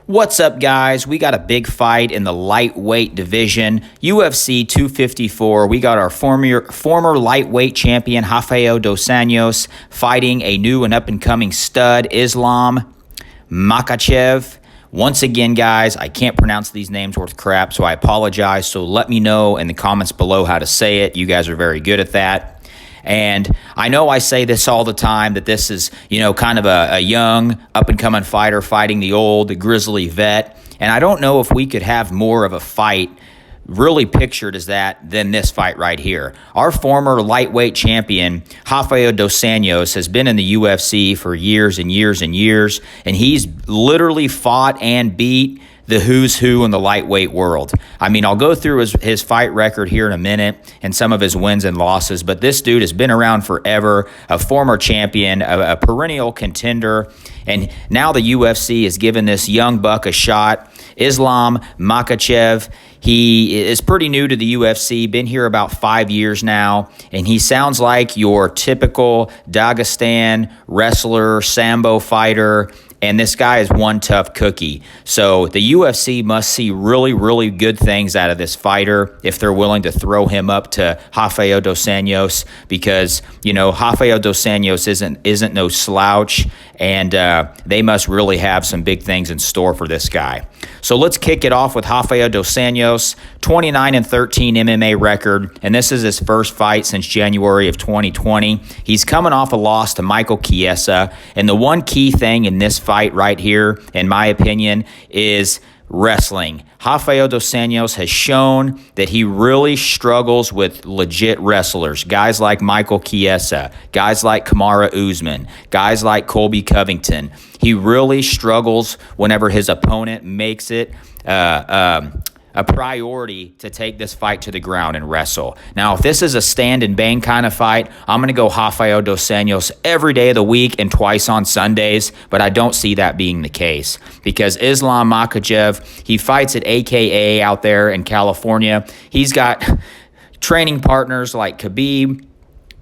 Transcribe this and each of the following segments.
What's up, guys? We got a big fight in the lightweight division, UFC 254. We got our former lightweight champion, Rafael Dos Anjos, fighting a new and up-and-coming stud, Islam Makhachev. Once again, guys, I can't pronounce these names worth crap, so I apologize. So let me know in the comments below how to say it. You guys are very good at that. And I know I say this all the time, that this is, kind of a young, up-and-coming fighter fighting the grizzly vet. And I don't know if we could have more of a fight really pictured as that than this fight right here. Our former lightweight champion, Rafael Dos Anjos, has been in the UFC for years and years and years, and he's literally fought and beat the who's who in the lightweight world. I mean, I'll go through his fight record here in a minute and some of his wins and losses, but this dude has been around forever, a former champion, a perennial contender, and now the UFC is giving this young buck a shot. Islam Makhachev, he is pretty new to the UFC, been here about 5 years now, and he sounds like your typical Dagestan wrestler, Sambo fighter, and this guy is one tough cookie. So the UFC must see really, really good things out of this fighter if they're willing to throw him up to Rafael Dos Anjos, because, Rafael Dos Anjos isn't no slouch, and they must really have some big things in store for this guy. So let's kick it off with Rafael Dos Anjos, 29-13 MMA record, and this is his first fight since January of 2020. He's coming off a loss to Michael Chiesa, and the one key thing in this fight right here, in my opinion, is wrestling. Rafael Dos Anjos has shown that he really struggles with legit wrestlers, guys like Michael Chiesa, guys like Kamaru Usman, guys like Colby Covington. He really struggles whenever his opponent makes it a priority to take this fight to the ground and wrestle. Now, if this is a stand and bang kind of fight, I'm going to go Rafael Dos Anjos every day of the week and twice on Sundays, but I don't see that being the case because Islam Makhachev, he fights at AKA out there in California. He's got training partners like Khabib,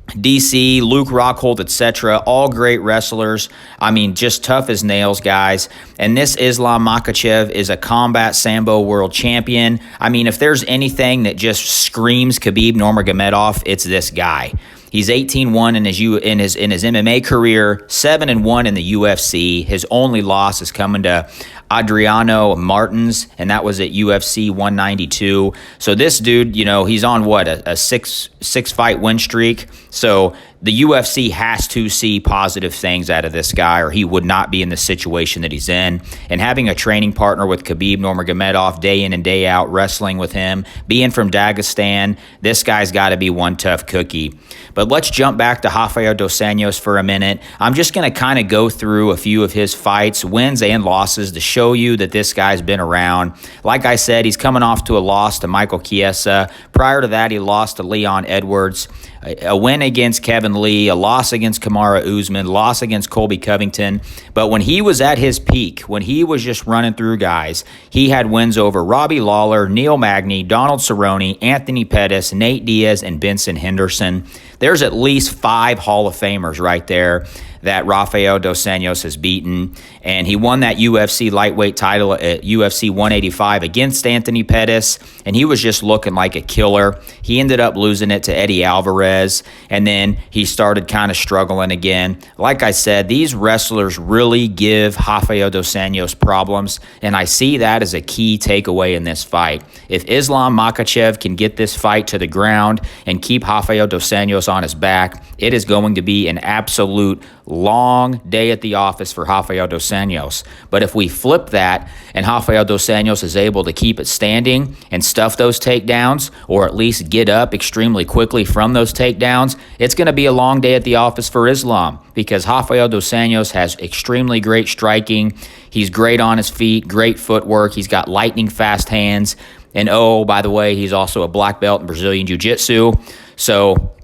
DC, Luke Rockhold, etc., all great wrestlers. I mean, just tough as nails, guys. And this Islam Makhachev is a combat Sambo world champion. I mean, if there's anything that just screams Khabib Nurmagomedov, it's this guy. He's 18-1 in his MMA career, 7-1 in the UFC. His only loss is coming to Adriano Martins, and that was at UFC 192. So this dude, he's on a six fight win streak. So the UFC has to see positive things out of this guy, or he would not be in the situation that he's in. And having a training partner with Khabib Nurmagomedov day in and day out, wrestling with him, being from Dagestan, this guy's got to be one tough cookie. But let's jump back to Rafael Dos Anjos for a minute. I'm just going to kind of go through a few of his fights, wins and losses, to show you that this guy's been around. Like I said, he's coming off to a loss to Michael Chiesa. Prior to that, he lost to Leon Edwards, a win against Kevin Lee, a loss against Kamaru Usman, loss against Colby Covington. But when he was at his peak, when he was just running through guys, he had wins over Robbie Lawler, Neil Magny, Donald Cerrone, Anthony Pettis, Nate Diaz, and Benson Henderson. There's at least 5 Hall of Famers right there that Rafael Dos Anjos has beaten, and he won that UFC lightweight title at UFC 185 against Anthony Pettis, and he was just looking like a killer. He ended up losing it to Eddie Alvarez, and then he started kind of struggling again. Like I said, these wrestlers really give Rafael Dos Anjos problems, and I see that as a key takeaway in this fight. If Islam Makhachev can get this fight to the ground and keep Rafael Dos Anjos on his back, it is going to be an absolute long day at the office for Rafael Dos Anjos. But if we flip that and Rafael Dos Anjos is able to keep it standing and stuff those takedowns, or at least get up extremely quickly from those takedowns, it's going to be a long day at the office for Islam, because Rafael Dos Anjos has extremely great striking. He's great on his feet, great footwork. He's got lightning fast hands. And by the way, he's also a black belt in Brazilian Jiu-Jitsu. So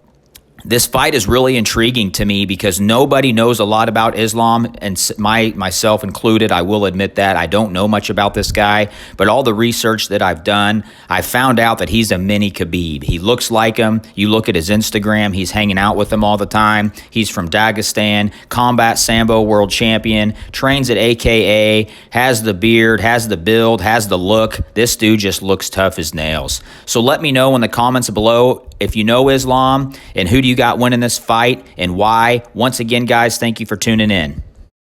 This fight is really intriguing to me because nobody knows a lot about Islam, and myself included. I will admit that. I don't know much about this guy, but all the research that I've done, I found out that he's a mini Khabib. He looks like him. You look at his Instagram, he's hanging out with him all the time. He's from Dagestan, combat Sambo world champion, trains at AKA, has the beard, has the build, has the look. This dude just looks tough as nails. So let me know in the comments below if you know Islam and who do you got winning this fight and why. Once again, guys, thank you for tuning in.